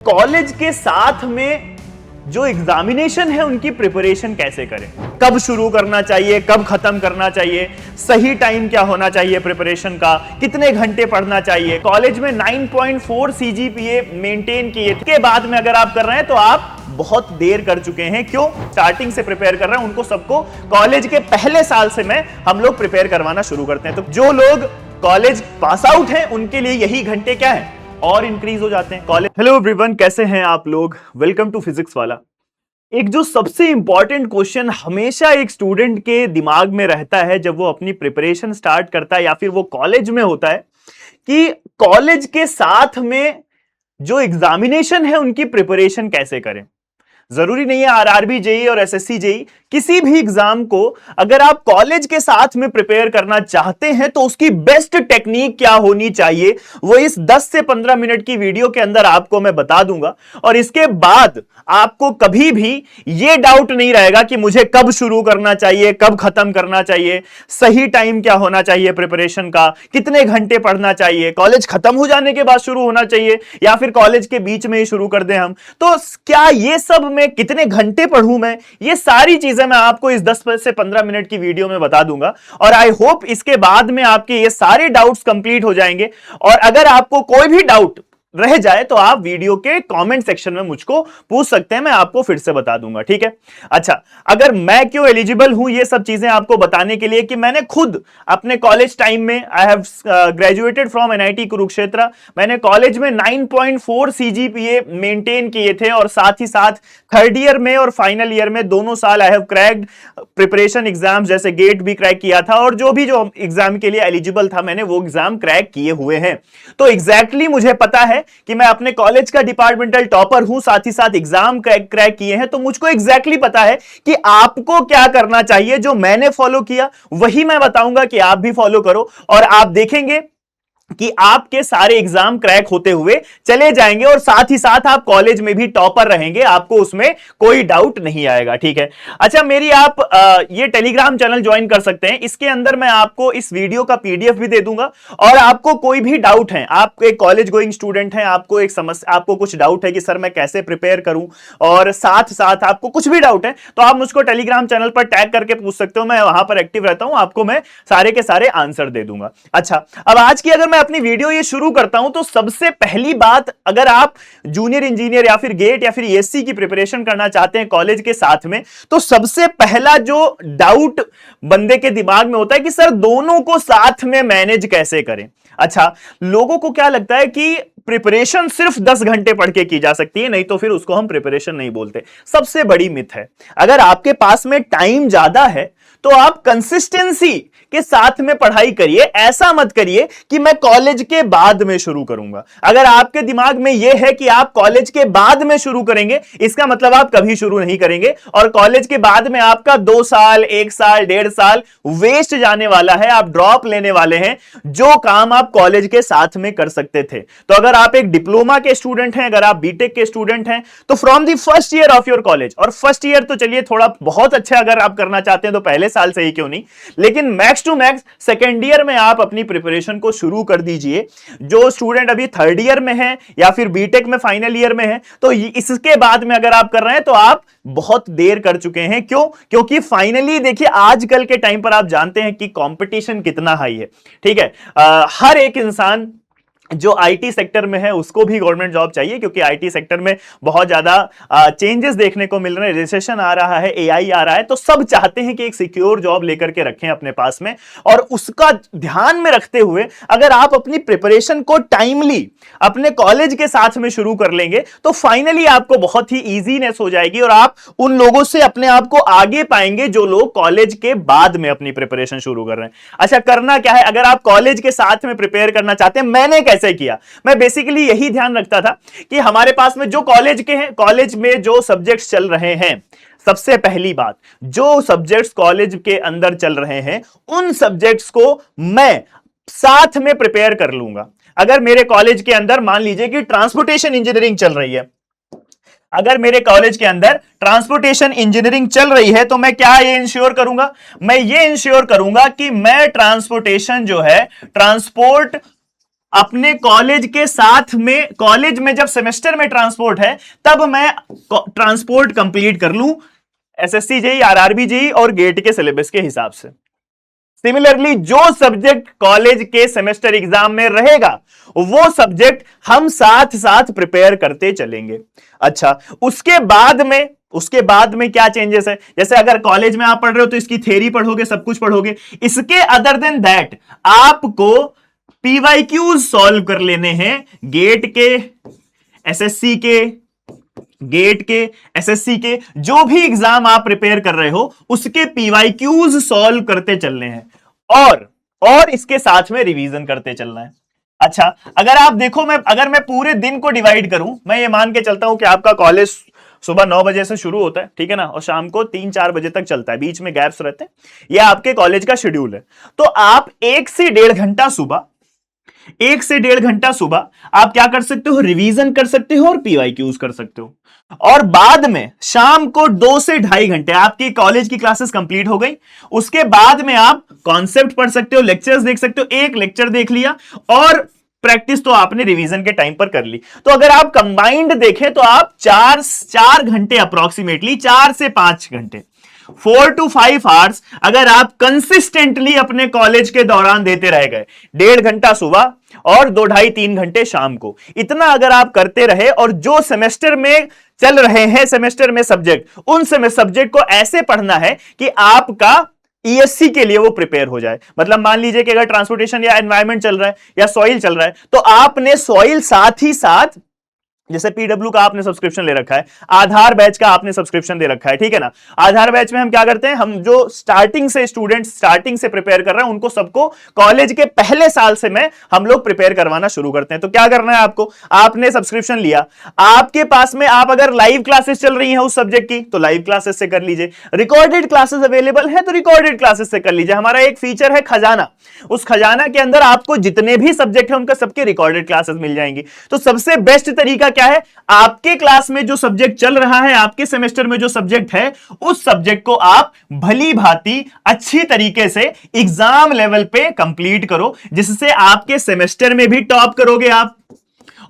College के साथ में जो एग्जामिनेशन है उनकी प्रिपरेशन कैसे करें, कब शुरू करना चाहिए, कब खत्म करना चाहिए, सही टाइम क्या होना चाहिए प्रिपरेशन का, कितने घंटे पढ़ना चाहिए। कॉलेज में 9.4 सीजीपीए मेंटेन किए के बाद में अगर आप कर रहे हैं तो आप बहुत देर कर चुके हैं। क्यों? स्टार्टिंग से प्रिपेयर कर रहे हैं, उनको सबको कॉलेज के पहले साल से में हम लोग प्रिपेयर करवाना शुरू करते हैं। तो जो लोग कॉलेज पास आउट हैं उनके लिए यही घंटे क्या है और इंक्रीज हो जाते हैं कॉलेज। हेलो एवरीवन, कैसे हैं आप लोग? वेलकम टू फिजिक्स वाला। एक जो सबसे इंपॉर्टेंट क्वेश्चन हमेशा एक स्टूडेंट के दिमाग में रहता है जब वो अपनी प्रिपरेशन स्टार्ट करता है या फिर वो कॉलेज में होता है कि कॉलेज के साथ में जो एग्जामिनेशन है उनकी प्रिपरेशन कैसे करें। जरूरी नहीं है आरआरबी जेई और एसएससी जेई, किसी भी एग्जाम को अगर आप कॉलेज के साथ में प्रिपेयर करना चाहते हैं तो उसकी बेस्ट टेक्निक क्या होनी चाहिए वो इस 10 से 15 मिनट की वीडियो के अंदर आपको मैं बता दूंगा। और इसके बाद आपको कभी भी यह डाउट नहीं रहेगा कि मुझे कब शुरू करना चाहिए, कब खत्म करना चाहिए, सही टाइम क्या होना चाहिए प्रिपरेशन का, कितने घंटे पढ़ना चाहिए, कॉलेज खत्म हो जाने के बाद शुरू होना चाहिए या फिर कॉलेज के बीच में ही शुरू कर दें हम, तो क्या ये सब में कितने घंटे पढ़ूं मैं, ये सारी चीजें मैं आपको इस 10 से 15 मिनट की वीडियो में बता दूंगा। और आई होप इसके बाद में आपके ये सारे डाउट्स कंप्लीट हो जाएंगे। और अगर आपको कोई भी डाउट रह जाए तो आप वीडियो के कमेंट सेक्शन में मुझको पूछ सकते हैं, मैं आपको फिर से बता दूंगा, ठीक है। अच्छा, अगर मैं क्यों एलिजिबल हूं ये सब चीजें आपको बताने के लिए कि मैंने खुद अपने कॉलेज टाइम में I have graduated from NIT Kurukshetra, मैंने कॉलेज में 9.4 सीजीपीए मेंटेन किए थे और साथ ही साथ थर्ड ईयर में और फाइनल ईयर में दोनों साल I have cracked preparation exam, जैसे गेट भी क्रैक किया था और जो एग्जाम के लिए एलिजिबल था मैंने वो एग्जाम क्रैक किए हुए हैं। तो एग्जैक्टली मुझे पता है कि मैं अपने कॉलेज का डिपार्टमेंटल टॉपर हूं, साथ ही साथ एग्जाम क्रैक किए हैं, तो मुझको एग्जैक्टली पता है कि आपको क्या करना चाहिए। जो मैंने फॉलो किया वही मैं बताऊंगा कि आप भी फॉलो करो और आप देखेंगे कि आपके सारे एग्जाम क्रैक होते हुए चले जाएंगे और साथ ही साथ आप कॉलेज में भी टॉपर रहेंगे, आपको उसमें कोई डाउट नहीं आएगा, ठीक है। अच्छा, मेरी आप ये टेलीग्राम चैनल ज्वाइन कर सकते हैं, इसके अंदर मैं आपको इस वीडियो का पीडीएफ भी दे दूंगा। और आपको कोई भी डाउट है, आप एक कॉलेज गोइंग स्टूडेंट हैं, आपको एक समस्या, आपको कुछ डाउट है कि सर मैं कैसे प्रिपेयर करूं, और साथ साथ आपको कुछ भी डाउट है तो आप मुझको टेलीग्राम चैनल पर टैग करके पूछ सकते हो, मैं वहां पर एक्टिव रहता हूं, आपको मैं सारे के सारे आंसर दे दूंगा। अच्छा, अब आज की अगर मैं अपनी वीडियो ये शुरू करता हूं तो सबसे पहली बात, अगर आप जूनियर इंजीनियर या फिर गेट या फिर ईएससी की प्रिपरेशन करना चाहते हैं कॉलेज के साथ में, तो सबसे पहला जो डाउट बंदे के दिमाग में होता है कि सर दोनों को साथ में मैनेज कैसे करें। अच्छा, लोगों को क्या लगता है कि प्रिपरेशन सिर्फ 10 घंटे पढ़ के की जा सकती है, नहीं तो फिर उसको हम प्रिपरेशन नहीं बोलते। सबसे बड़ी मिथ है। अगर आपके पास में टाइम ज्यादा है तो आप कंसिस्टेंसी के साथ में पढ़ाई करिए, ऐसा मत करिए कि मैं कॉलेज के बाद में शुरू करूंगा। अगर आपके दिमाग में यह है कि आप कॉलेज के बाद में शुरू करेंगे, इसका मतलब आप कभी शुरू नहीं करेंगे और कॉलेज के बाद में आपका 2 साल, 1 साल, 1.5 साल वेस्ट जाने वाला है, आप ड्रॉप लेने वाले हैं जो काम आप कॉलेज के साथ में कर सकते थे। तो अगर आप एक डिप्लोमा के स्टूडेंट हैं, अगर आप बीटेक के स्टूडेंट हैं, तो from the first year of your college, और फर्स्ट ईयर तो चलिए थोड़ा बहुत अच्छा अगर आप करना चाहते हैं तो पहले साल से ही क्यों नहीं, लेकिन max to max second year में आप अपनी प्रिपरेशन को शुरू कर दीजिए। जो स्टूडेंट अभी थर्ड ईयर में है या फिर बीटेक में फाइनल ईयर में है, तो इसके बाद में अगर आप कर रहे हैं तो आप बहुत देर कर चुके हैं। क्यों? क्योंकि फाइनली देखिए आजकल के टाइम पर आप जानते हैं कि कंपटीशन कितना हाई है, ठीक है। हर एक इंसान जो आईटी सेक्टर में है उसको भी गवर्नमेंट जॉब चाहिए, क्योंकि आईटी सेक्टर में बहुत ज्यादा चेंजेस देखने को मिल रहे हैं, रिसेशन आ रहा है, एआई आ रहा है, तो सब चाहते हैं कि एक सिक्योर जॉब लेकर के रखें अपने पास में। और उसका ध्यान में रखते हुए अगर आप अपनी प्रिपरेशन को टाइमली अपने कॉलेज के साथ में शुरू कर लेंगे तो फाइनली आपको बहुत ही इजीनेस हो जाएगी और आप उन लोगों से अपने आप को आगे पाएंगे जो लोग कॉलेज के बाद में अपनी प्रिपरेशन शुरू कर रहे हैं। अच्छा, करना क्या है अगर आप कॉलेज के साथ में प्रिपेयर करना चाहते हैं? मैंने कैसे किया, मैं बेसिकली यही ध्यान रखता था कि हमारे पास में जो कॉलेज के हैं, कॉलेज में जो सब्जेक्ट्स चल रहे हैं, सबसे पहली बात, जो सब्जेक्ट्स कॉलेज के अंदर चल रहे हैं उन सब्जेक्ट्स को मैं साथ में प्रिपेयर कर लूंगा। अगर मेरे कॉलेज के अंदर मान लीजिए कि ट्रांसपोर्टेशन इंजीनियरिंग चल रही है, अगर मेरे कॉलेज के अंदर ट्रांसपोर्टेशन इंजीनियरिंग चल रही है तो मैं क्या ये इंश्योर करूंगा, मैं ये इंश्योर करूंगा कि मैं ट्रांसपोर्टेशन जो है, ट्रांसपोर्ट अपने कॉलेज के साथ में, कॉलेज में जब सेमेस्टर में ट्रांसपोर्ट है तब मैं ट्रांसपोर्ट कंप्लीट कर लूं एसएससी जेई, आरआरबी जेई और गेट के सिलेबस के हिसाब से। सिमिलरली जो सब्जेक्ट कॉलेज के सेमेस्टर एग्जाम में रहेगा वो सब्जेक्ट हम साथ साथ प्रिपेयर करते चलेंगे। अच्छा, उसके बाद में क्या चेंजेस है? जैसे अगर कॉलेज में आप पढ़ रहे हो तो इसकी थ्योरी पढ़ोगे, सब कुछ पढ़ोगे। इसके अदर देन दैट आपको पीवाईक्यूज सॉल्व कर लेने हैं, गेट के, एसएससी के, गेट के, एसएससी के, जो भी एग्जाम आप प्रिपेयर कर रहे हो उसके पीवाईक्यूज सॉल्व करते चलने हैं और इसके साथ में रिवीजन करते चलना है। अच्छा, अगर आप देखो, अगर मैं पूरे दिन को डिवाइड करूं, मैं ये मान के चलता हूं कि आपका कॉलेज सुबह 9 बजे से शुरू होता है, ठीक है ना, और शाम को 3-4 बजे तक चलता है, बीच में गैप्स रहते हैं, यह आपके कॉलेज का शेड्यूल है। तो आप 1 से 1.5 घंटा सुबह, 1 से 1.5 घंटा सुबह आप क्या कर सकते हो? रिवीजन कर सकते हो और पीवाईक्यूज कर सकते हो। और बाद में शाम को 2 से 2.5 घंटे आपकी कॉलेज की क्लासेस कंप्लीट हो गई, उसके बाद में आप कॉन्सेप्ट पढ़ सकते हो, लेक्चर्स देख सकते हो। एक लेक्चर देख लिया और प्रैक्टिस तो आपने रिवीजन के टाइम पर कर ली। तो अगर आप कंबाइंड देखें तो आप 4 घंटे, अप्रोक्सीमेटली 4 से 5 घंटे, 4 to 5 आवर्स अगर आप कंसिस्टेंटली अपने कॉलेज के दौरान देते रह गए, 1.5 घंटा सुबह और 2-2.5-3 घंटे शाम को, इतना अगर आप करते रहे और जो सेमेस्टर में चल रहे हैं, सेमेस्टर में सब्जेक्ट, उन सब्जेक्ट को ऐसे पढ़ना है कि आपका ईएससी के लिए वो प्रिपेयर हो जाए। मतलब मान लीजिए कि अगर ट्रांसपोर्टेशन या एनवायरमेंट चल रहा है या सॉइल चल रहा है, तो आपने सॉइल साथ ही साथ, जैसे पीडब्ल्यू का आपने सब्सक्रिप्शन ले रखा है, आधार बैच का आपने सब्सक्रिप्शन ले रखा है, ठीक है ना। आधार बैच में हम क्या करते हैं, हम जो स्टार्टिंग से स्टूडेंट स्टार्टिंग से प्रिपेयर कर रहे हैं उनको सबको कॉलेज के पहले साल से में हम लोग प्रिपेयर करवाना शुरू करते हैं। तो क्या करना है आपको, आपने सब्सक्रिप्शन लिया, आपके पास में आप अगर लाइव क्लासेस चल रही हैं उस सब्जेक्ट की तो लाइव क्लासेस से कर लीजिए, रिकॉर्डेड क्लासेस अवेलेबल है तो रिकॉर्डेड क्लासेस से कर लीजिए। हमारा एक फीचर है खजाना, उस खजाना के अंदर आपको जितने भी सब्जेक्ट है उनका सबके रिकॉर्डेड क्लासेस मिल जाएंगी। तो सबसे बेस्ट तरीका क्या है, आपके क्लास में जो सब्जेक्ट चल रहा है, आपके सेमेस्टर में जो सब्जेक्ट है, उस सब्जेक्ट को आप भली भांति अच्छी तरीके से एग्जाम लेवल पे कंप्लीट करो, जिससे आपके सेमेस्टर में भी टॉप करोगे आप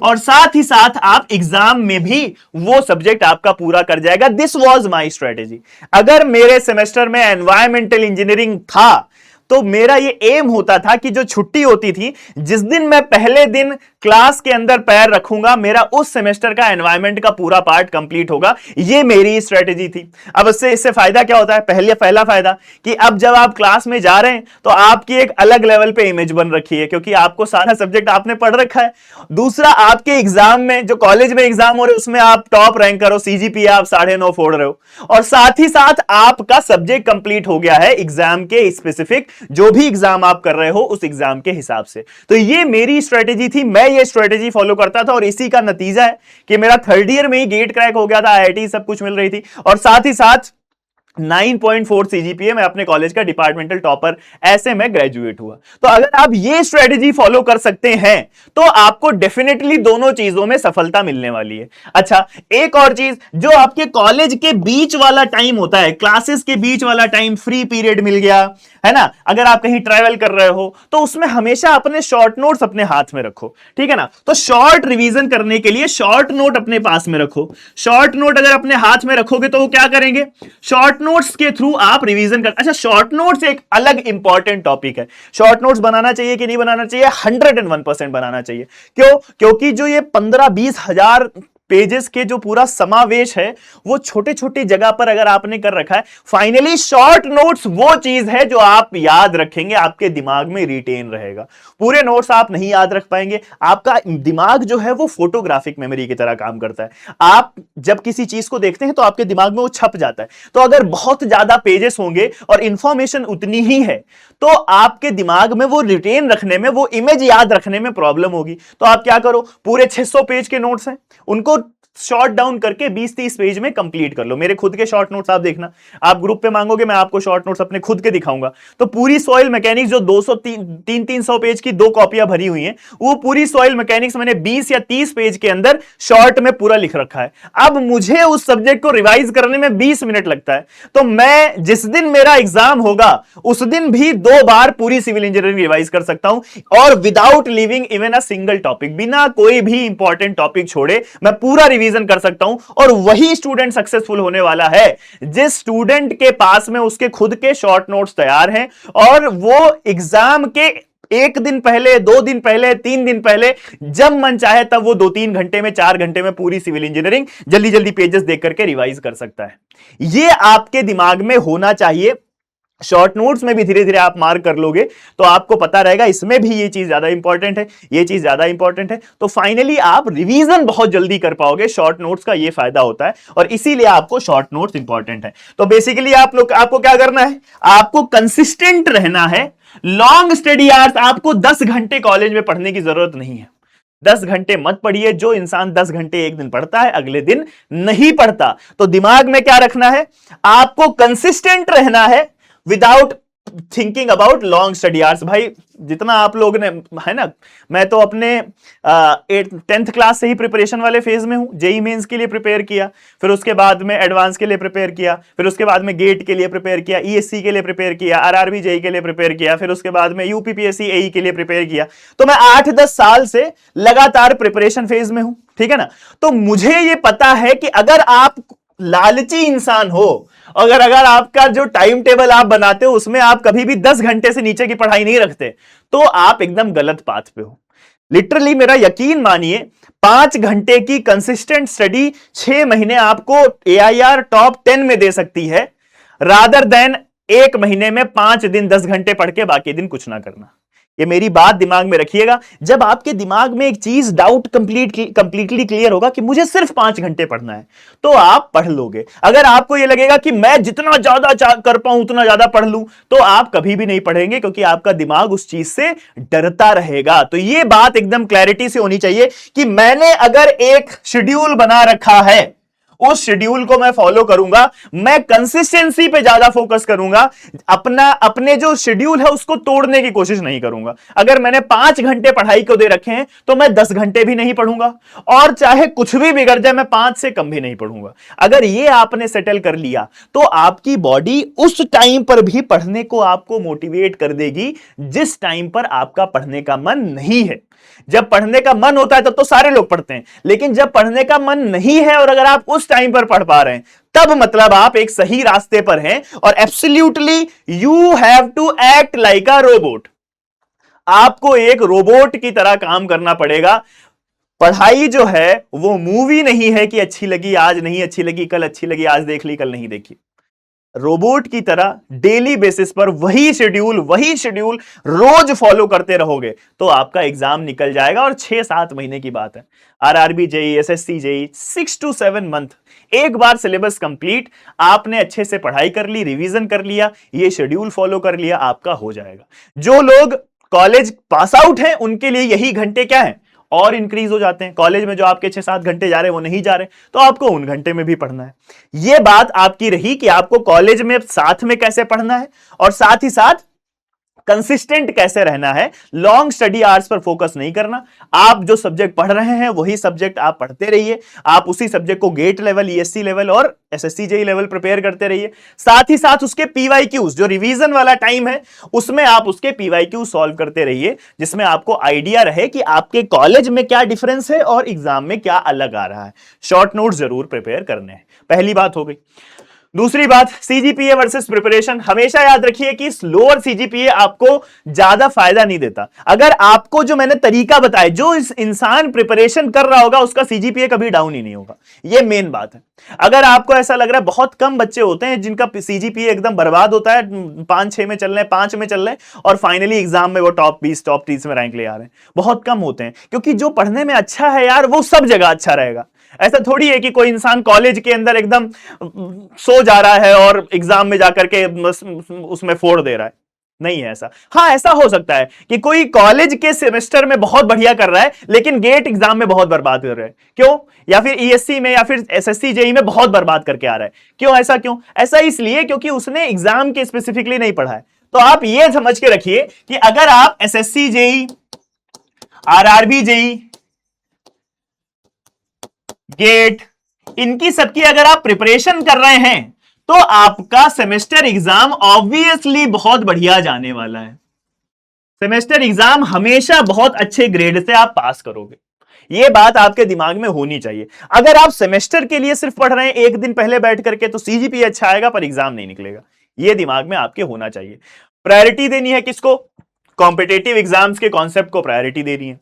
और साथ ही साथ आप एग्जाम में भी वो सब्जेक्ट आपका पूरा कर जाएगा। This was my strategy. अगर मेरे सेमेस्टर में एनवायरमेंटल इंजीनियरिंग था तो मेरा ये एम होता था कि जो छुट्टी होती थी, जिस दिन मैं पहले दिन क्लास के अंदर पैर रखूंगा, मेरा उस सेमेस्टर का एनवायरमेंट का पूरा पार्ट कंप्लीट होगा। ये मेरी स्ट्रेटेजी थी। अब इससे फायदा क्या होता है, पहला फायदा कि अब जब आप क्लास में जा रहे हैं तो आपकी एक अलग लेवल पे इमेज बन रखी है, क्योंकि आपको सारा सब्जेक्ट आपने पढ़ रखा है। दूसरा, आपके एग्जाम में, जो कॉलेज में एग्जाम हो रहे उसमें आप टॉप रैंक करो, सीजीपीए आप 9.5 फोड़ रहे हो, और साथ ही साथ आपका सब्जेक्ट कंप्लीट हो गया है एग्जाम के स्पेसिफिक, जो भी एग्जाम आप कर रहे हो उस एग्जाम के हिसाब से। तो ये मेरी स्ट्रेटेजी थी, मैं ये स्ट्रेटेजी फॉलो करता था और इसी का नतीजा है कि मेरा 3rd ईयर में ही गेट क्रैक हो गया था, आईआईटी सब कुछ मिल रही थी, और साथ ही साथ 9.4 सीजीपीए में अपने कॉलेज का डिपार्टमेंटल टॉपर, ऐसे में ग्रेजुएट हुआ। तो अगर आप ये स्ट्रेटेजी फॉलो कर सकते हैं तो आपको डेफिनेटली दोनों चीजों में सफलता मिलने वाली है। अच्छा, एक और चीज, जो आपके कॉलेज के बीच वाला टाइम होता है, क्लासेस के बीच वाला टाइम, फ्री पीरियड मिल गया है ना, अगर आप कहीं ट्रैवल कर रहे हो तो उसमें हमेशा अपने शॉर्ट नोट्स अपने हाथ में रखो, ठीक है ना। तो शॉर्ट रिवीजन करने के लिए शॉर्ट नोट अपने पास में रखो। शॉर्ट नोट अगर अपने हाथ में रखोगे तो वो क्या करेंगे, शॉर्ट नोट्स के थ्रू आप रिवीजन कर। अच्छा, शॉर्ट नोट्स एक अलग इंपॉर्टेंट टॉपिक है। शॉर्ट नोट्स बनाना चाहिए कि नहीं बनाना चाहिए? 101% बनाना चाहिए। क्यों? क्योंकि जो ये 15-20 हजार पेजेस के जो पूरा समावेश है वो छोटे छोटे जगह पर अगर आपने कर रखा है, फाइनली शॉर्ट नोट्स वो चीज है जो आप याद रखेंगे, आपके दिमाग में रिटेन रहेगा। पूरे नोट्स आप नहीं याद रख पाएंगे। आपका दिमाग जो है वो फोटोग्राफिक मेमोरी की तरह काम करता है। आप जब किसी चीज को देखते हैं तो आपके दिमाग में वो छप जाता है। तो अगर बहुत ज्यादा पेजेस होंगे और इंफॉर्मेशन उतनी ही है तो आपके दिमाग में वो रिटेन रखने में, वो इमेज याद रखने में प्रॉब्लम होगी। तो आप क्या करो, पूरे 600 पेज के नोट्स हैं उनको शॉर्ट डाउन करके 20-30 पेज में कंप्लीट कर लो। मेरे खुद के शॉर्ट नोट्स आप देखना, आप ग्रुप पे मांगोगे, मैं आपको शॉर्ट नोट्स अपने खुद के दिखाऊंगा। तो पूरी सॉइल मैकेनिक्स जो 200-300 पेज की 2 कॉपियां भरी हुई हैं, वो पूरी सॉइल मैकेनिक्स मैंने 20 या 30 पेज के अंदर शॉर्ट में पूरा लिख रखा है। अब मुझे उस सब्जेक्ट को रिवाइज करने में 20 मिनट लगता है, तो मैं जिस दिन मेरा एग्जाम होगा उस दिन भी 2 बार पूरी सिविल इंजीनियरिंग रिवाइज कर सकता हूं, और without leaving even a single topic, बिना कोई भी इंपॉर्टेंट टॉपिक छोड़े मैं पूरा रिवीजन कर सकता हूं। और वही स्टूडेंट सक्सेसफुल होने वाला है जिस स्टूडेंट के पास में उसके खुद के शॉर्ट नोट्स तैयार हैं, और वो एग्जाम के 1 दिन पहले, 2 दिन पहले, 3 दिन पहले, जब मन चाहे तब वो 2-3 घंटे में, 4 घंटे में पूरी सिविल इंजीनियरिंग जल्दी जल्दी पेजेस देख करके रिवाइज कर सकता है। ये आपके दिमाग में होना चाहिए। शॉर्ट नोट्स में भी धीरे धीरे आप मार्क कर लोगे तो आपको पता रहेगा इसमें भी ये चीज ज्यादा इंपॉर्टेंट है, ये चीज ज्यादा इंपॉर्टेंट है, तो फाइनली आप रिवीजन बहुत जल्दी कर पाओगे। शॉर्ट नोट्स का ये फायदा होता है, और इसीलिए आपको शॉर्ट नोट्स इंपॉर्टेंट है। तो बेसिकली आपको क्या करना है, आपको कंसिस्टेंट रहना है। लॉन्ग स्टडी आवर्स, आपको 10 घंटे कॉलेज में पढ़ने की जरूरत नहीं है। 10 घंटे मत पढ़िए। जो इंसान 10 घंटे एक दिन पढ़ता है, अगले दिन नहीं पढ़ता। तो दिमाग में क्या रखना है, आपको कंसिस्टेंट रहना है without thinking about long study hours. भाई जितना आप लोग ने, है ना, मैं तो अपने 10th क्लास से ही प्रिपरेशन वाले फेज में हूं। जेई मेंस के लिए प्रिपेयर किया, फिर उसके बाद में एडवांस के लिए प्रिपेयर किया, फिर उसके बाद में गेट के लिए प्रिपेयर किया, ईएससी के लिए प्रिपेयर किया, आरआरबी जेई के लिए प्रिपेयर किया, फिर उसके बाद में यूपीपीएससी एई के लिए प्रिपेयर किया। तो मैं 8-10 साल से लगातार प्रिपरेशन फेज में हूं, ठीक है ना। तो मुझे ये पता है कि अगर आप लालची इंसान हो, अगर आपका जो टाइम टेबल आप बनाते हो उसमें आप कभी भी 10 घंटे से नीचे की पढ़ाई नहीं रखते, तो आप एकदम गलत पाथ पे हो। लिटरली मेरा यकीन मानिए, 5 घंटे की कंसिस्टेंट स्टडी 6 महीने आपको AIR टॉप 10 में दे सकती है, रादर देन 1 महीने में 5 दिन 10 घंटे पढ़ के बाकी दिन कुछ ना करना। ये मेरी बात दिमाग में रखिएगा। जब आपके दिमाग में एक चीज डाउट कंप्लीटली क्लियर होगा कि मुझे सिर्फ 5 घंटे पढ़ना है, तो आप पढ़ लोगे। अगर आपको यह लगेगा कि मैं जितना ज्यादा कर पाऊं उतना ज्यादा पढ़ लूं, तो आप कभी भी नहीं पढ़ेंगे, क्योंकि आपका दिमाग उस चीज से डरता रहेगा। तो यह बात एकदम क्लैरिटी से होनी चाहिए कि मैंने अगर एक शेड्यूल बना रखा है, उस शेड्यूल को मैं फॉलो करूंगा, मैं कंसिस्टेंसी पे ज्यादा फोकस करूंगा, अपने जो शेड्यूल है उसको तोड़ने की कोशिश नहीं करूंगा। अगर मैंने 5 घंटे पढ़ाई को दे रखे हैं तो मैं 10 घंटे भी नहीं पढ़ूंगा, और चाहे कुछ भी बिगड़ जाए मैं 5 से कम भी नहीं पढ़ूंगा। अगर ये आपने सेटल कर लिया तो आपकी बॉडी उस टाइम पर भी पढ़ने को आपको मोटिवेट कर देगी जिस टाइम पर आपका पढ़ने का मन नहीं है। जब पढ़ने का मन होता है तब तो सारे लोग पढ़ते हैं, लेकिन जब पढ़ने का मन नहीं है और अगर आप उस टाइम पर पढ़ पा रहे हैं, तब मतलब आप एक सही रास्ते पर हैं। और absolutely you have to act like a robot. आपको एक रोबोट की तरह काम करना पड़ेगा। पढ़ाई जो है वो मूवी नहीं है कि अच्छी लगी आज, नहीं अच्छी लगी कल, अच्छी लगी आज देख ली कल नहीं देखी। रोबोट की तरह डेली बेसिस पर वही शेड्यूल रोज फॉलो करते रहोगे तो आपका एग्जाम निकल जाएगा। और 6-7 महीने की बात है। RRB JE, SSC JE, 6 to 7 month, एक बार सिलेबस कंप्लीट, आपने अच्छे से पढ़ाई कर ली, रिवीजन कर लिया, ये शेड्यूल फॉलो कर लिया, आपका हो जाएगा। जो लोग कॉलेज पास आउट हैं उनके लिए यही घंटे क्या है, और इंक्रीज हो जाते हैं। कॉलेज में जो आपके 6-7 घंटे जा रहे हैं वो नहीं जा रहे, तो आपको उन घंटे में भी पढ़ना है। यह बात आपकी रही कि आपको कॉलेज में साथ में कैसे पढ़ना है, और साथ ही साथ कंसिस्टेंट कैसे रहना है। Long study hours per focus नहीं करना। आप जो सब्जेक्ट पढ़ रहे हैं वही सब्जेक्ट आप पढ़ते रहिए। आप उसी सब्जेक्ट को गेट लेवल, ईएससी लेवल और एसएससी जेई लेवल प्रिपेयर करते रहिए। साथ ही साथ उसके पीवाईक्यूज, जो रिवीजन वाला टाइम है उसमें आप उसके पीवाईक्यू सॉल्व करते रहिए, जिसमें आपको आइडिया रहे कि आपके कॉलेज में क्या डिफरेंस है और एग्जाम में क्या अलग आ रहा है। शॉर्ट नोट जरूर प्रिपेयर करने हैं। पहली बात हो गई। दूसरी बात, सीजीपीए वर्सेस प्रिपरेशन। हमेशा याद रखिए कि लोअर सीजीपीए आपको ज्यादा फायदा नहीं देता। अगर आपको जो मैंने तरीका बताया, जो इस इंसान प्रिपरेशन कर रहा होगा उसका सीजीपीए कभी डाउन ही नहीं होगा। यह मेन बात है। अगर आपको ऐसा लग रहा है, बहुत कम बच्चे होते हैं जिनका सीजीपीए एकदम बर्बाद होता है, 5-6 में चल रहे हैं, 5 में चल रहे हैं, और फाइनली एग्जाम में वो टॉप 20, टॉप 30 में रैंक ले आ रहे हैं। बहुत कम होते हैं, क्योंकि जो पढ़ने में अच्छा है यार वो सब जगह अच्छा रहेगा। ऐसा थोड़ी है कि कोई इंसान कॉलेज के अंदर एकदम सो जा रहा है और एग्जाम में जाकर के उसमें फोड़ दे रहा है। नहीं है ऐसा। हाँ, ऐसा हो सकता है कि कोई कॉलेज के सेमेस्टर में बहुत बढ़िया कर रहा है लेकिन गेट एग्जाम में बहुत बर्बाद कर रहा है, क्यों? या फिर ईएससी में या फिर एसएससी जेई में बहुत बर्बाद करके आ रहा है, क्यों? ऐसा क्यों? ऐसा इसलिए क्योंकि उसने एग्जाम के स्पेसिफिकली नहीं पढ़ा है। तो आप ये समझ के रखिए कि अगर आप SSC JE, RRB JE, GATE, इनकी सबकी अगर आप प्रिपरेशन कर रहे हैं तो आपका सेमेस्टर एग्जाम ऑब्वियसली बहुत बढ़िया जाने वाला है। सेमेस्टर एग्जाम हमेशा बहुत अच्छे ग्रेड से आप पास करोगे, ये बात आपके दिमाग में होनी चाहिए। अगर आप सेमेस्टर के लिए सिर्फ पढ़ रहे हैं एक दिन पहले बैठ करके तो सीजीपीए अच्छा आएगा पर एग्जाम नहीं निकलेगा, ये दिमाग में आपके होना चाहिए। प्रायोरिटी देनी है किसको? कॉम्पिटेटिव एग्जाम्स के कॉन्सेप्ट को प्रायोरिटी देनी है।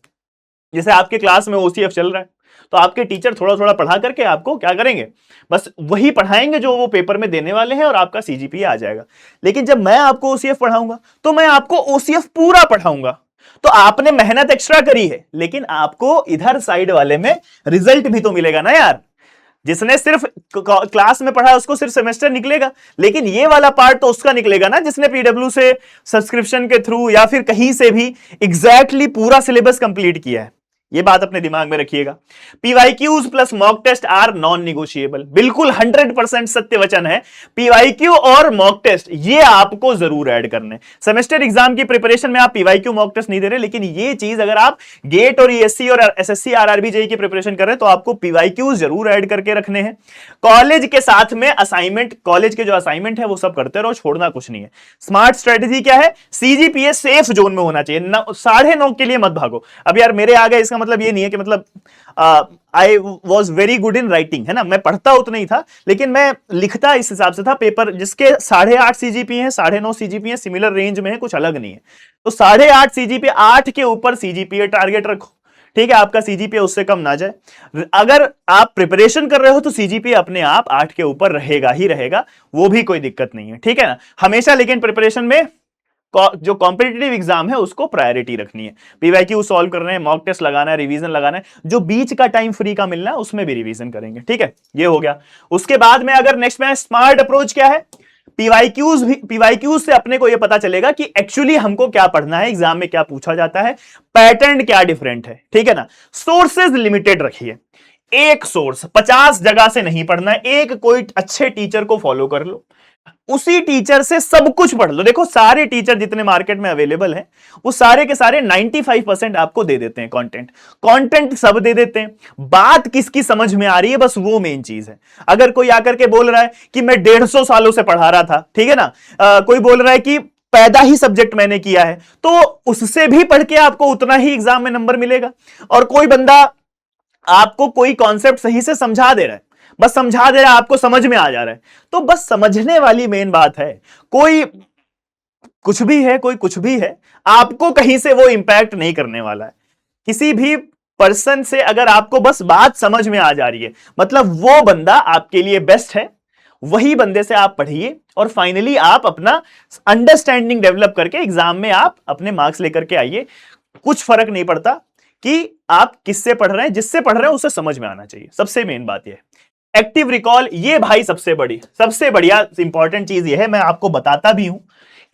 जैसे आपके क्लास में ओसीएफ चल रहा है तो आपके टीचर थोड़ा थोड़ा पढ़ा करके आपको क्या करेंगे, बस वही पढ़ाएंगे जो वो पेपर में देने वाले हैं और आपका सीजीपीए आ जाएगा। लेकिन जब मैं आपको ओसीएफ पढ़ाऊंगा तो मैं आपको ओसीएफ पूरा पढ़ाऊंगा, तो आपने मेहनत एक्स्ट्रा करी है लेकिन आपको इधर साइड वाले में रिजल्ट भी तो मिलेगा ना यार। जिसने सिर्फ क्लास में पढ़ा उसको सिर्फ सेमेस्टर निकलेगा, लेकिन ये वाला पार्ट तो उसका निकलेगा ना जिसने पीडब्ल्यू से सब्सक्रिप्शन के थ्रू या फिर कहीं से भी एग्जैक्टली पूरा सिलेबस कंप्लीट किया है। ये बात अपने दिमाग में रखिएगा। PYQs plus mock test are non negotiable, बिल्कुल 100% सत्य वचन है। पीवाईक्यू और मॉक टेस्ट ये आपको जरूर ऐड करने। सेमेस्टर एग्जाम की प्रिपरेशन में आप पीवाईक्यू मॉक टेस्ट नहीं दे रहे, लेकिन ये चीज अगर आप गेट और ईएससी और एसएससी आरआरबी जेई की प्रिपरेशन कर रहे हैं तो आपको पीवाईक्यू जरूर ऐड करके रखने हैं। कॉलेज के साथ में असाइनमेंट, कॉलेज के जो असाइनमेंट है वो सब करते रहो, छोड़ना कुछ नहीं है। स्मार्ट स्ट्रेटेजी क्या है? सीजीपीए सेफ जोन में होना चाहिए, 9.5 के लिए मत भागो। अब यार मेरे आ गए इसका मतलब ये नहीं है कि मतलब I was very good in writing, है ना, मैं पढ़ता उतना ही था लेकिन मैं लिखता इस हिसाब से था। पेपर जिसके 8.5 सीजीपी है, 9.5 सीजीपी है, सिमिलर रेंज में है, कुछ अलग नहीं है। तो 8.5 सीजीपी, 8 के ऊपर सीजीपीए टारगेट रखो, ठीक है, आपका सीजीपीए उससे कम ना जाए। अगर आप प्रिपरेशन कर रहे हो तो सीजीपीए अपने आप 8 के ऊपर रहेगा ही रहेगा, वो भी कोई दिक्कत नहीं है, ठीक है ना, हमेशा। लेकिन प्रिपरेशन में जो कॉम्पिटिटिव एग्जाम है उसको प्रायोरिटी रखनी है। पीवाईक्यू सॉल्व कर रहे हैं, मॉक टेस्ट लगाना है, रिवीजन लगाना है, जो बीच का टाइम फ्री का मिलना है उसमें भी रिवीजन करेंगे, ठीक है, ये हो गया। उसके बाद में अगर नेक्स्ट में स्मार्ट अप्रोच क्या है? पीवाईक्यूज से अपने को यह पता चलेगा कि एक्चुअली हमको क्या पढ़ना है, एग्जाम में क्या पूछा जाता है, पैटर्न क्या डिफरेंट है, ठीक है ना। सोर्सेज लिमिटेड रखिए, एक सोर्स 50 जगह से नहीं पढ़ना है, एक कोई अच्छे टीचर को फॉलो कर लो, उसी टीचर से सब कुछ पढ़ लो। देखो सारे टीचर जितने मार्केट में अवेलेबल हैं वो सारे के सारे 95% आपको दे देते हैं कंटेंट सब दे देते हैं, बात किसकी समझ में आ रही है बस वो मेन चीज है। अगर कोई आकर के बोल रहा है कि मैं 150 सालों से पढ़ा रहा था, ठीक है ना, कोई बोल रहा है कि पैदा ही सब्जेक्ट मैंने किया है, तो उससे भी पढ़ के आपको उतना ही एग्जाम में नंबर मिलेगा। और कोई बंदा आपको कोई कॉन्सेप्ट सही से समझा दे रहा है, बस समझा दे रहा है, आपको समझ में आ जा रहा है, तो बस समझने वाली मेन बात है। कोई कुछ भी है, कोई कुछ भी है, आपको कहीं से वो इंपैक्ट नहीं करने वाला है। किसी भी पर्सन से अगर आपको बस बात समझ में आ जा रही है मतलब वो बंदा आपके लिए बेस्ट है, वही बंदे से आप पढ़िए और फाइनली आप अपना अंडरस्टैंडिंग डेवलप करके एग्जाम में आप अपने मार्क्स लेकर के आइए। कुछ फर्क नहीं पड़ता कि आप किससे पढ़ रहे हैं, जिससे पढ़ रहे हैं उसे समझ में आना चाहिए, सबसे मेन बात यह है। एक्टिव रिकॉल, ये भाई सबसे बढ़िया इंपॉर्टेंट चीज ये है, मैं आपको बताता भी हूं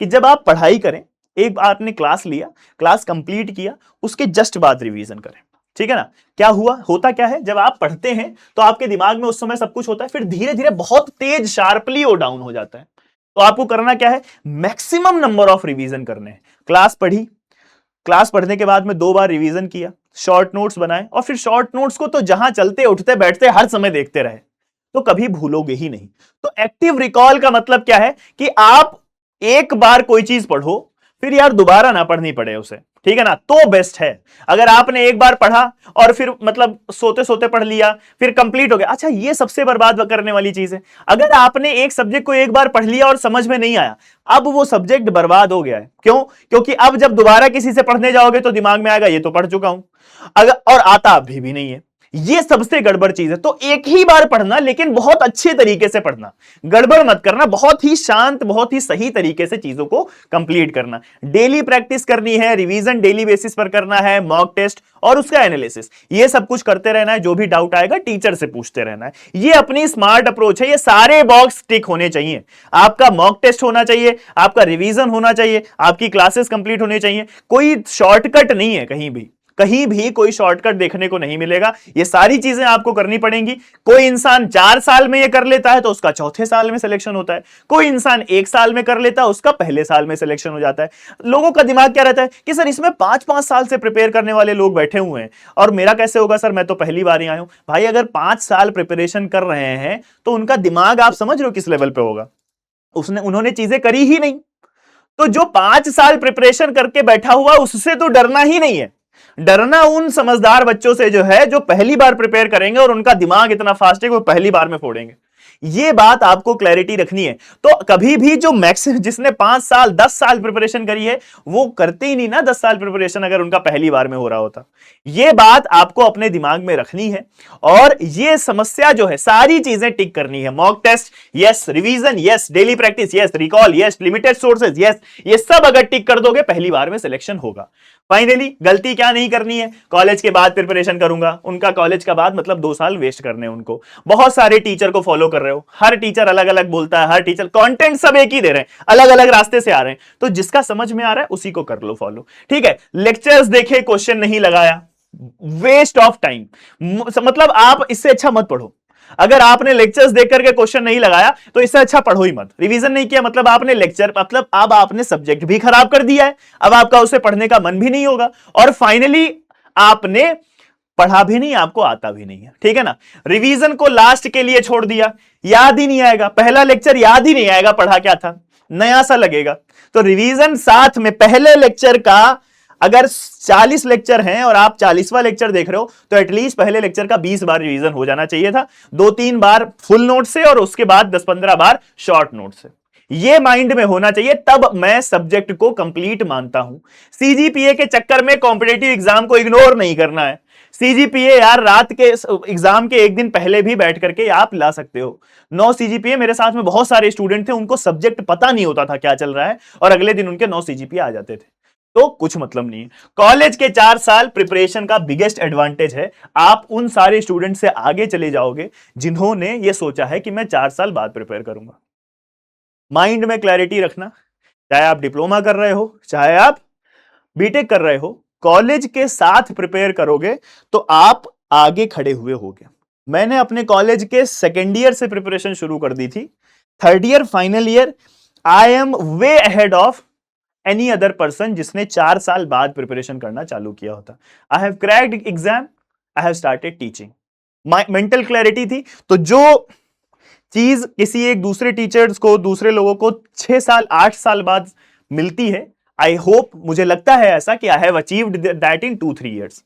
कि जब आप पढ़ाई करें, एक बार आपने क्लास लिया, क्लास कंप्लीट किया, उसके जस्ट बाद रिवीजन करें, ठीक है ना। क्या हुआ, होता क्या है, जब आप पढ़ते हैं तो आपके दिमाग में उस समय सब कुछ होता है, फिर धीरे धीरे बहुत तेज शार्पली वो डाउन हो जाता है। तो आपको करना क्या है, मैक्सिमम नंबर ऑफ रिवीजन करने हैं। क्लास पढ़ी, क्लास पढ़ने के बाद में 2 बार रिवीजन किया, शॉर्ट नोट्स बनाए और फिर शॉर्ट नोट्स को तो जहां चलते उठते बैठते हर समय देखते रहे, तो कभी भूलोगे ही नहीं। तो एक्टिव रिकॉल का मतलब क्या है कि आप एक बार कोई चीज पढ़ो फिर यार दोबारा ना पढ़नी पड़े उसे, ठीक है ना, तो बेस्ट है। अगर आपने एक बार पढ़ा और फिर मतलब सोते सोते पढ़ लिया फिर कंप्लीट हो गया, अच्छा ये सबसे बर्बाद करने वाली चीज है। अगर आपने एक सब्जेक्ट को एक बार पढ़ लिया और समझ में नहीं आया, अब वो सब्जेक्ट बर्बाद हो गया है। क्यों? क्योंकि अब जब दोबारा किसी से पढ़ने जाओगे तो दिमाग में आएगा ये तो पढ़ चुका हूं, अगर और आता अभी भी नहीं है, ये सबसे गड़बड़ चीज है। तो एक ही बार पढ़ना, लेकिन बहुत अच्छे तरीके से पढ़ना, गड़बड़ मत करना, बहुत ही शांत, बहुत ही सही तरीके से चीजों को कंप्लीट करना। डेली प्रैक्टिस करनी है, रिवीजन डेली बेसिस पर करना है, मॉक टेस्ट और उसका एनालिसिस, ये सब कुछ करते रहना है। जो भी डाउट आएगा टीचर से पूछते रहना है। ये अपनी स्मार्ट अप्रोच है। ये सारे बॉक्स टिक होने चाहिए। आपका मॉक टेस्ट होना चाहिए, आपका रिवीजन होना चाहिए, आपकी क्लासेस कंप्लीट होनी चाहिए। कोई शॉर्टकट नहीं है, कहीं भी कहीं भी कोई शॉर्टकट देखने को नहीं मिलेगा। ये सारी चीजें आपको करनी पड़ेंगी। कोई इंसान 4 साल में ये कर लेता है तो उसका चौथे साल में सिलेक्शन होता है। कोई इंसान 1 साल में कर लेता है, उसका पहले साल में सिलेक्शन हो जाता है। लोगों का दिमाग क्या रहता है कि सर इसमें 5-5 साल से प्रिपेयर करने वाले लोग बैठे हुए हैं और मेरा कैसे होगा सर, मैं तो पहली बार ही आया हूं। भाई अगर 5 साल प्रिपरेशन कर रहे हैं तो उनका दिमाग आप समझ रहे हो किस लेवल पे होगा। उन्होंने चीजें करी ही नहीं। तो जो 5 साल प्रिपरेशन करके बैठा हुआ, उससे तो डरना ही नहीं है। डरना उन समझदार बच्चों से जो है, जो पहली बार प्रिपेयर करेंगे और उनका दिमाग इतना फास्ट है कि वो पहली बार में फोड़ेंगे। ये बात आपको क्लैरिटी रखनी है। तो कभी भी जो मैक्सिमम जिसने 5 साल 10 साल प्रिपरेशन करी है, वो करते ही नहीं ना 10 साल प्रिपरेशन, अगर उनका पहली बार में हो रहा होता। ये बात आपको अपने दिमाग में रखनी है। और ये समस्या जो है, सारी चीजें टिक करनी है। Mock test yes, revision yes, daily practice yes, recall yes, limited sources yes, ये सब अगर टिक कर दोगे पहली बार में सिलेक्शन होगा। फाइनली गलती क्या नहीं करनी है, कॉलेज के बाद प्रिपरेशन करूंगा, उनका कॉलेज का बाद मतलब 2 साल वेस्ट करने उनको। बहुत सारे टीचर को फॉलो कर रहे हो, हर टीचर अलग अलग बोलता है, हर टीचर कंटेंट सब एक ही दे रहे हैं, अलग अलग रास्ते से आ रहे हैं। तो जिसका समझ में आ रहा है उसी को कर लो फॉलो, ठीक है। लेक्चर्स देखे, क्वेश्चन नहीं लगाया, वेस्ट ऑफ टाइम। मतलब आप इससे अच्छा मत पढ़ो। अगर आपने लेक्चर्स देख करके क्वेश्चन नहीं लगाया तो इससे अच्छा पढ़ो ही मत। रिवीजन नहीं किया मतलब आपने लेक्चर, मतलब अब आपने सब्जेक्ट भी खराब कर दिया है। अब आपका उसे पढ़ने का मन भी नहीं होगा और फाइनली आपने पढ़ा भी नहीं, आपको आता भी नहीं है, ठीक है ना। रिवीजन को लास्ट के लिए छोड़ दिया, याद ही नहीं आएगा, पहला लेक्चर याद ही नहीं आएगा पढ़ा क्या था, नया सा लगेगा। तो रिवीजन साथ में, पहले लेक्चर का अगर 40 लेक्चर हैं और आप 40वां लेक्चर देख रहे हो तो एटलीस्ट पहले लेक्चर का 20 बार रिवीजन हो जाना चाहिए था, 2-3 बार फुल नोट से और उसके बाद 10-15 बार शॉर्ट नोट से। ये माइंड में होना चाहिए, तब मैं सब्जेक्ट को कंप्लीट मानता हूं। सीजीपीए के चक्कर में कॉम्पिटिटिव एग्जाम को इग्नोर नहीं करना है। सीजीपीए यार रात के एग्जाम के एक दिन पहले भी बैठ करके आप ला सकते हो। 9 सीजीपीए, मेरे साथ में बहुत सारे स्टूडेंट थे, उनको सब्जेक्ट पता नहीं होता था क्या चल रहा है और अगले दिन उनके 9 सीजीपीए आ जाते थे। तो कुछ मतलब नहीं है। कॉलेज के 4 साल प्रिपरेशन का बिगेस्ट एडवांटेज है, आप उन सारे स्टूडेंट से आगे चले जाओगे जिन्होंने ये सोचा है कि मैं 4 साल बाद प्रिपेयर करूंगा। माइंड में क्लैरिटी रखना, चाहे आप डिप्लोमा कर रहे हो, चाहे आप बीटेक कर रहे हो, कॉलेज के साथ प्रिपेयर करोगे तो आप आगे खड़े हुए होगे। मैंने अपने कॉलेज के सेकेंड ईयर से प्रिपरेशन शुरू कर दी थी, third year final year I am way ahead of any other person जिसने 4 साल बाद प्रिपरेशन करना चालू किया होता। I have cracked exam, I have started teaching. Mental clarity थी। तो जो चीज किसी एक दूसरे टीचर्स को, दूसरे लोगों को 6 साल 8 साल बाद मिलती है, आई होप, मुझे लगता है ऐसा कि I have achieved that in 2-3 years,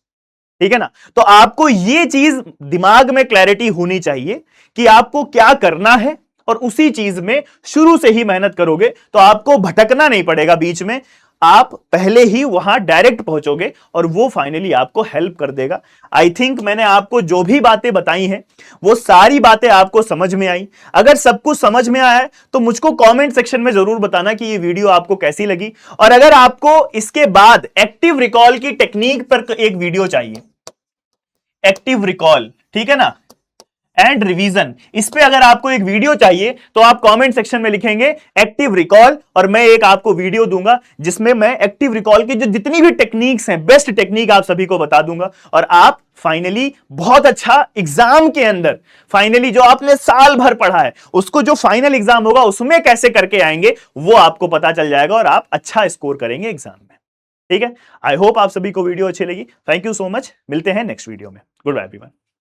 ठीक है ना। तो आपको ये चीज दिमाग में क्लैरिटी होनी चाहिए कि आपको क्या करना है और उसी चीज में शुरू से ही मेहनत करोगे तो आपको भटकना नहीं पड़ेगा बीच में, आप पहले ही वहां डायरेक्ट पहुंचोगे और वो फाइनली आपको हेल्प कर देगा। आई थिंक मैंने आपको जो भी बातें बताई हैं वो सारी बातें आपको समझ में आई। अगर सब कुछ समझ में आया है तो मुझको कमेंट सेक्शन में जरूर बताना कि ये वीडियो आपको कैसी लगी। और अगर आपको इसके बाद एक्टिव रिकॉल की टेक्निक पर एक वीडियो चाहिए, एक्टिव रिकॉल, ठीक है ना, एंड रिवीजन, इस पे अगर आपको एक वीडियो चाहिए तो आप कमेंट सेक्शन में लिखेंगे एक्टिव रिकॉल और मैं एक आपको वीडियो दूंगा जिसमें मैं एक्टिव रिकॉल की जो जितनी भी टेक्निक्स हैं, बेस्ट टेक्निक आप सभी को बता दूंगा और आप फाइनली बहुत अच्छा एग्जाम के अंदर, फाइनली जो आपने साल भर पढ़ा है उसको जो फाइनल एग्जाम होगा उसमें कैसे करके आएंगे वो आपको पता चल जाएगा और आप अच्छा स्कोर करेंगे एग्जाम में, ठीक है। आई होप आप सभी को वीडियो अच्छी लगी। थैंक यू सो मच, मिलते हैं नेक्स्ट वीडियो में। Goodbye everyone.